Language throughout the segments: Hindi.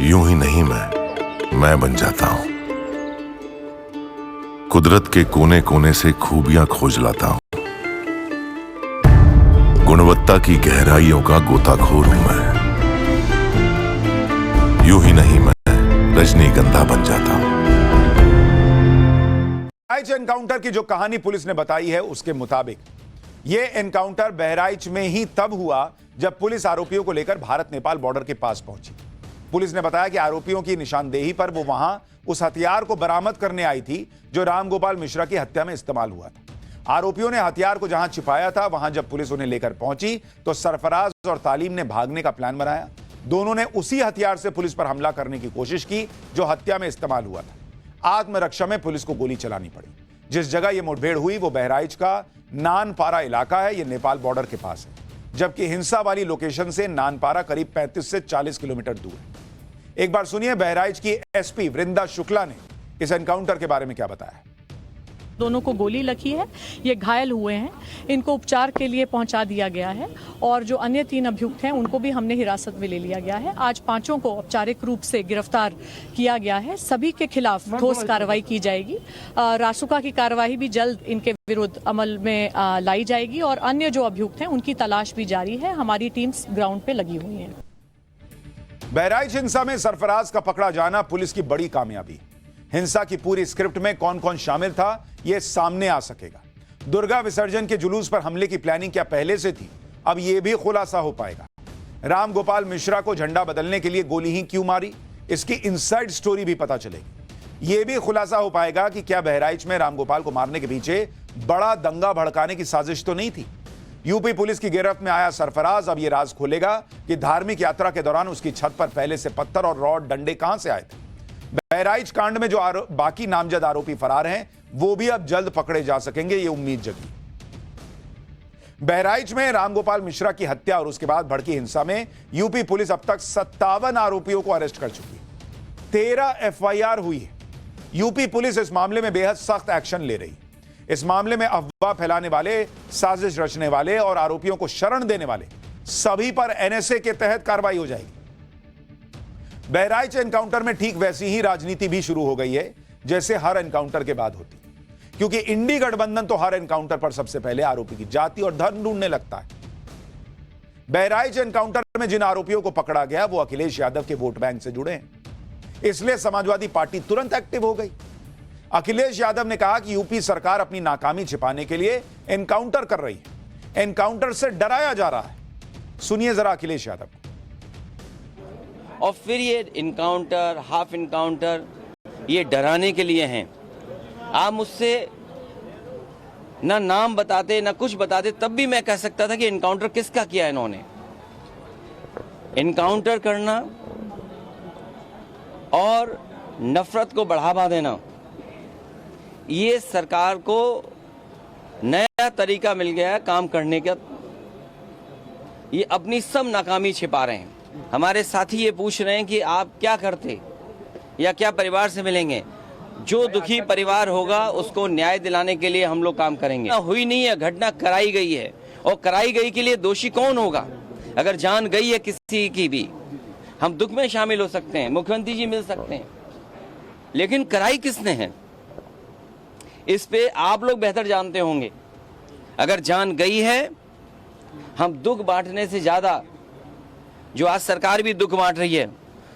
यूं ही नहीं मैं बन जाता हूं। कुदरत के कोने कोने से खूबियां खोज लाता हूं। गुणवत्ता की गहराइयों का गोताखोर हूं मैं। यूं ही नहीं मैं रजनीगंधा बन जाता हूं। बहराइच एनकाउंटर की जो कहानी पुलिस ने बताई है उसके मुताबिक यह एनकाउंटर बहराइच में ही तब हुआ जब पुलिस आरोपियों को लेकर भारत नेपाल बॉर्डर के पास पहुंची। पुलिस ने बताया कि आरोपियों की निशानदेही पर वो वहां उस हथियार को बरामद करने आई थी जो रामगोपाल मिश्रा की हत्या में इस्तेमाल हुआ था। आरोपियों ने हथियार को जहां छिपाया था वहां जब पुलिस उन्हें लेकर पहुंची तो सरफराज और तालीम ने भागने का प्लान बनाया। दोनों ने उसी हथियार से पुलिस पर हमला करने की कोशिश की जो हत्या में इस्तेमाल हुआ था। आत्मरक्षा में पुलिस को गोली चलानी पड़ी। जिस जगह यह मुठभेड़ हुई वो बहराइच का नानपारा इलाका है। यह नेपाल बॉर्डर के पास है, जबकि हिंसा वाली लोकेशन से नानपारा करीब 35 से 40 किलोमीटर दूर है। एक बार सुनिए बहराइच की एसपी वृंदा शुक्ला ने इस एनकाउंटर के बारे में क्या बताया। दोनों को गोली लगी है, ये घायल हुए हैं, इनको उपचार के लिए पहुंचा दिया गया है और जो अन्य 3 अभियुक्त हैं उनको भी हमने हिरासत में ले लिया गया है। आज 5 को औपचारिक रूप से गिरफ्तार किया गया है। सभी के खिलाफ ठोस कार्रवाई की जाएगी। रासुका की कार्रवाई भी जल्द इनके विरुद्ध अमल में लाई जाएगी और अन्य जो अभियुक्त हैं उनकी तलाश भी जारी है। हमारी टीम्स ग्राउंड पे लगी हुई हैं। बहराइच हिंसा में सरफराज का पकड़ा जाना पुलिस की बड़ी कामयाबी। हिंसा की पूरी स्क्रिप्ट में कौन कौन शामिल था यह सामने आ सकेगा। दुर्गा विसर्जन के जुलूस पर हमले की प्लानिंग क्या पहले से थी, अब यह भी खुलासा हो पाएगा। रामगोपाल मिश्रा को झंडा बदलने के लिए गोली ही क्यों मारी, इसकी इनसाइड स्टोरी भी पता चलेगी। यह भी खुलासा हो पाएगा कि क्या बहराइच में रामगोपाल को मारने के पीछे बड़ा दंगा भड़काने की साजिश तो नहीं थी। यूपी पुलिस की गिरफ्त में आया सरफराज अब यह राज खोलेगा कि धार्मिक यात्रा के दौरान उसकी छत पर पहले से पत्थर और रॉड डंडे कहां से आए थे। बहराइच कांड में जो बाकी नामजद आरोपी फरार हैं वो भी अब जल्द पकड़े जा सकेंगे, ये उम्मीद जगी। बहराइच में रामगोपाल मिश्रा की हत्या और उसके बाद भड़की हिंसा में यूपी पुलिस अब तक 57 आरोपियों को अरेस्ट कर चुकी है। 13 एफआईआर हुई है। यूपी पुलिस इस मामले में बेहद सख्त एक्शन ले रही। इस मामले में अफवाह फैलाने वाले, साजिश रचने वाले और आरोपियों को शरण देने वाले सभी पर एनएसए के तहत कार्रवाई हो जाएगी। बहराइच एनकाउंटर में ठीक वैसी ही राजनीति भी शुरू हो गई है जैसे हर एनकाउंटर के बाद होती, क्योंकि इंडी गठबंधन तो हर एनकाउंटर पर सबसे पहले आरोपी की जाति और धर्म ढूंढने लगता है। बहराइच एनकाउंटर में जिन आरोपियों को पकड़ा गया वो अखिलेश यादव के वोट बैंक से जुड़े हैं, इसलिए समाजवादी पार्टी तुरंत एक्टिव हो गई। अखिलेश यादव ने कहा कि यूपी सरकार अपनी नाकामी छिपाने के लिए एनकाउंटर कर रही है, एनकाउंटर से डराया जा रहा है। सुनिए जरा अखिलेश यादव। और फिर ये इनकाउंटर, हाफ इनकाउंटर ये डराने के लिए हैं। आप मुझसे ना नाम बताते ना कुछ बताते तब भी मैं कह सकता था कि इनकाउंटर किसका किया इन्होंने। इनकाउंटर करना और नफरत को बढ़ावा देना, ये सरकार को नया तरीका मिल गया है काम करने का। ये अपनी सब नाकामी छिपा रहे हैं। हमारे साथी ये पूछ रहे हैं कि आप क्या करते या क्या परिवार से मिलेंगे। जो दुखी परिवार होगा उसको न्याय दिलाने के लिए हम लोग काम करेंगे। हुई नहीं है, घटना कराई गई है और कराई गई के लिए दोषी कौन होगा। अगर जान गई है किसी की भी, हम दुख में शामिल हो सकते हैं, मुख्यमंत्री जी मिल सकते हैं, लेकिन कराई किसने है इस पे आप लोग बेहतर जानते होंगे। अगर जान गई है, हम दुख बांटने से ज्यादा, जो आज सरकार भी दुख बांट रही है,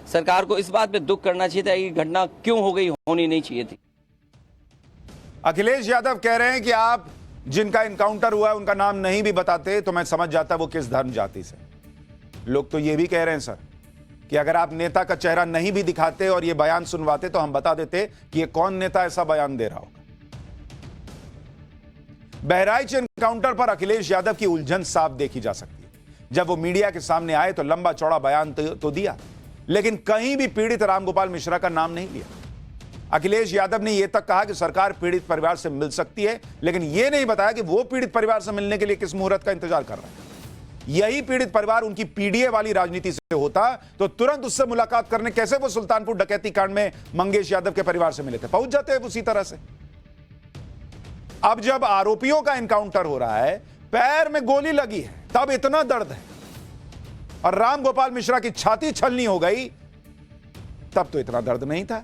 सरकार को इस बात पे दुख करना चाहिए था कि घटना क्यों हो गई, होनी नहीं चाहिए थी। अखिलेश यादव कह रहे हैं कि आप जिनका इनकाउंटर हुआ है उनका नाम नहीं भी बताते तो मैं समझ जाता वो किस धर्म जाति से। लोग तो ये भी कह रहे हैं सर कि अगर आप नेता का चेहरा नहीं भी दिखाते और ये बयान सुनवाते तो हम बता देते कि ये कौन नेता ऐसा बयान दे रहा होगा। बहराइच एनकाउंटर पर अखिलेश यादव की उलझन साफ देखी जा सकती है। जब वो मीडिया के सामने आए तो लंबा चौड़ा बयान तो दिया, लेकिन कहीं भी पीड़ित रामगोपाल मिश्रा का नाम नहीं लिया। अखिलेश यादव ने यह तक कहा कि सरकार पीड़ित परिवार से मिल सकती है, लेकिन यह नहीं बताया कि वो पीड़ित परिवार से मिलने के लिए किस मुहूर्त का इंतजार कर रहा है। यही पीड़ित परिवार उनकी पीडीए वाली राजनीति से होता तो तुरंत उससे मुलाकात करने कैसे वो सुल्तानपुर डकैती कांड में मंगेश यादव के परिवार से मिले थे, पहुंच जाते हैं उसी तरह से। अब जब आरोपियों का एनकाउंटर हो रहा है, पैर में गोली लगी है, तब इतना दर्द है और रामगोपाल मिश्रा की छाती छलनी हो गई तब तो इतना दर्द नहीं था।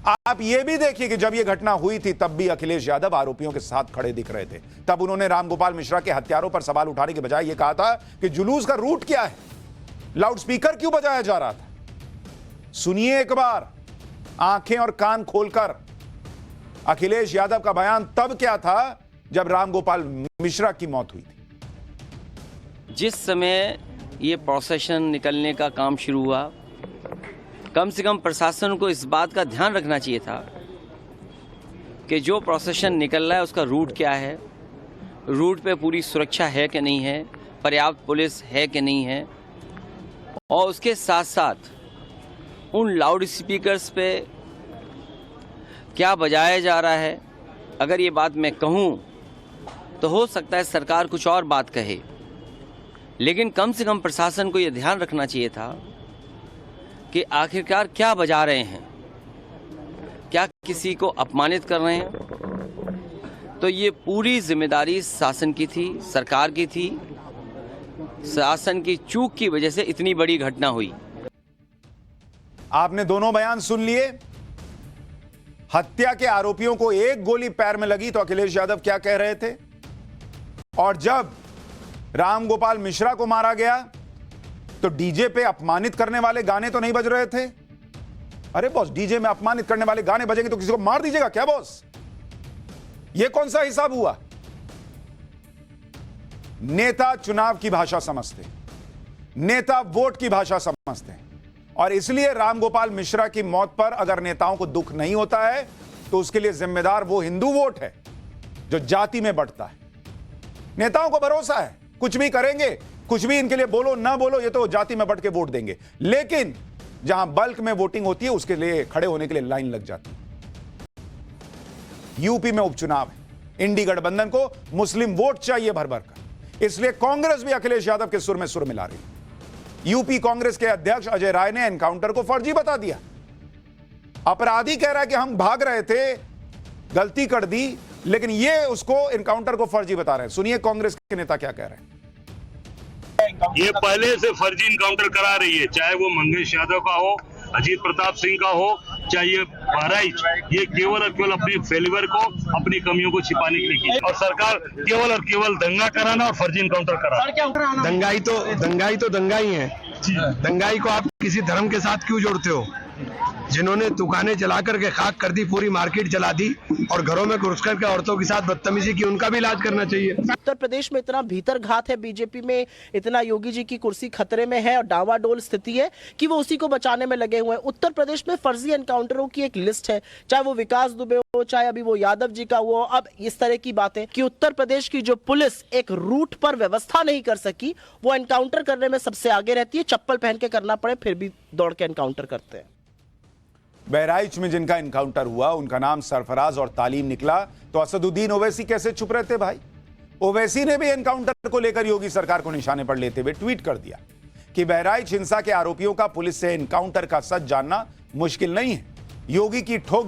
आप यह भी देखिए कि जब यह घटना हुई थी तब भी अखिलेश यादव आरोपियों के साथ खड़े दिख रहे थे। तब उन्होंने रामगोपाल मिश्रा के हत्यारों पर सवाल उठाने के बजाय यह कहा था कि जुलूस का रूट क्या है, लाउडस्पीकर क्यों बजाया जा रहा था। सुनिए एक बार आंखें और कान खोलकर अखिलेश यादव का बयान तब क्या था जब रामगोपाल मिश्रा की मौत हुई थी। जिस समय ये प्रोसेशन निकलने का काम शुरू हुआ, कम से कम प्रशासन को इस बात का ध्यान रखना चाहिए था कि जो प्रोसेशन निकल रहा है उसका रूट क्या है, रूट पे पूरी सुरक्षा है कि नहीं है, पर्याप्त पुलिस है कि नहीं है, और उसके साथ साथ उन लाउड स्पीकर्स पे क्या बजाया जा रहा है। अगर ये बात मैं कहूँ तो हो सकता है सरकार कुछ और बात कहे, लेकिन कम से कम प्रशासन को ये ध्यान रखना चाहिए था कि आखिरकार क्या बजा रहे हैं, क्या किसी को अपमानित कर रहे हैं। तो ये पूरी जिम्मेदारी शासन की थी, सरकार की थी। शासन की चूक की वजह से इतनी बड़ी घटना हुई। आपने दोनों बयान सुन लिए। हत्या के आरोपियों को एक गोली पैर में लगी तो अखिलेश यादव क्या कह रहे थे, और जब रामगोपाल मिश्रा को मारा गया तो डीजे पे अपमानित करने वाले गाने तो नहीं बज रहे थे। अरे बॉस, डीजे में अपमानित करने वाले गाने बजेंगे तो किसी को मार दीजिएगा क्या बॉस? यह कौन सा हिसाब हुआ? नेता चुनाव की भाषा समझते, नेता वोट की भाषा समझते हैं, और इसलिए रामगोपाल मिश्रा की मौत पर अगर नेताओं को दुख नहीं होता है तो उसके लिए जिम्मेदार वो हिंदू वोट है जो जाति में बंटता है। नेताओं को भरोसा है कुछ भी करेंगे, कुछ भी इनके लिए बोलो ना बोलो, ये तो जाति में बंट के वोट देंगे, लेकिन जहां बल्क में वोटिंग होती है उसके लिए खड़े होने के लिए लाइन लग जाती है। यूपी में उपचुनाव है, इंडी गठबंधन को मुस्लिम वोट चाहिए भर भर कर, इसलिए कांग्रेस भी अखिलेश यादव के सुर में सुर मिला रही है। यूपी कांग्रेस के अध्यक्ष अजय राय ने एनकाउंटर को फर्जी बता दिया। अपराधी कह रहा है कि हम भाग रहे थे, गलती कर दी, लेकिन ये उसको एनकाउंटर को फर्जी बता रहे हैं। सुनिए कांग्रेस के नेता क्या कह रहे हैं। ये पहले से फर्जी इनकाउंटर करा रही है, चाहे वो मंगेश यादव का हो, अजीत प्रताप सिंह का हो, चाहे ये बहराइच, ये केवल और केवल अपनी फेलिवर को, अपनी कमियों को छिपाने के लिए की, और सरकार केवल और केवल दंगा कराना और फर्जी इनकाउंटर कराना। दंगाई तो दंगाई है। दंगाई को आप किसी धर्म के साथ क्यों जोड़ते हो? जिन्होंने दुकानें जला करके खाक कर दी, पूरी मार्केट जला दी और घरों में घुस करके औरतों के साथ बदतमीजी की, उनका भी इलाज करना चाहिए। उत्तर प्रदेश में इतना भीतर घात है, बीजेपी में इतना योगी जी की कुर्सी खतरे में है और डावाडोल स्थिति है कि वो उसी को बचाने में लगे हुए हैं। उत्तर प्रदेश में फर्जी एनकाउंटरों की एक लिस्ट है, चाहे वो विकास दुबे हो, चाहे अभी वो यादव जी का हुआ। अब इस तरह की बातें कि उत्तर प्रदेश की जो पुलिस एक रूट पर व्यवस्था नहीं कर सकी, वो एनकाउंटर करने में सबसे आगे रहती है। चप्पल पहन के करना पड़े फिर भी दौड़ के एनकाउंटर करते हैं। बहराइच में जिनका एनकाउंटर हुआ उनका नाम सरफराज और तालीम निकला, तो असदुद्दीन ओवैसी कैसे चुप रहते भाई? ओवैसी ने भी एनकाउंटर को लेकर योगी सरकार को निशाने पर लेते हुए ट्वीट कर दिया कि बहराइच हिंसा के आरोपियों का पुलिस से एनकाउंटर का सच जानना मुश्किल नहीं है। योगी की ठोक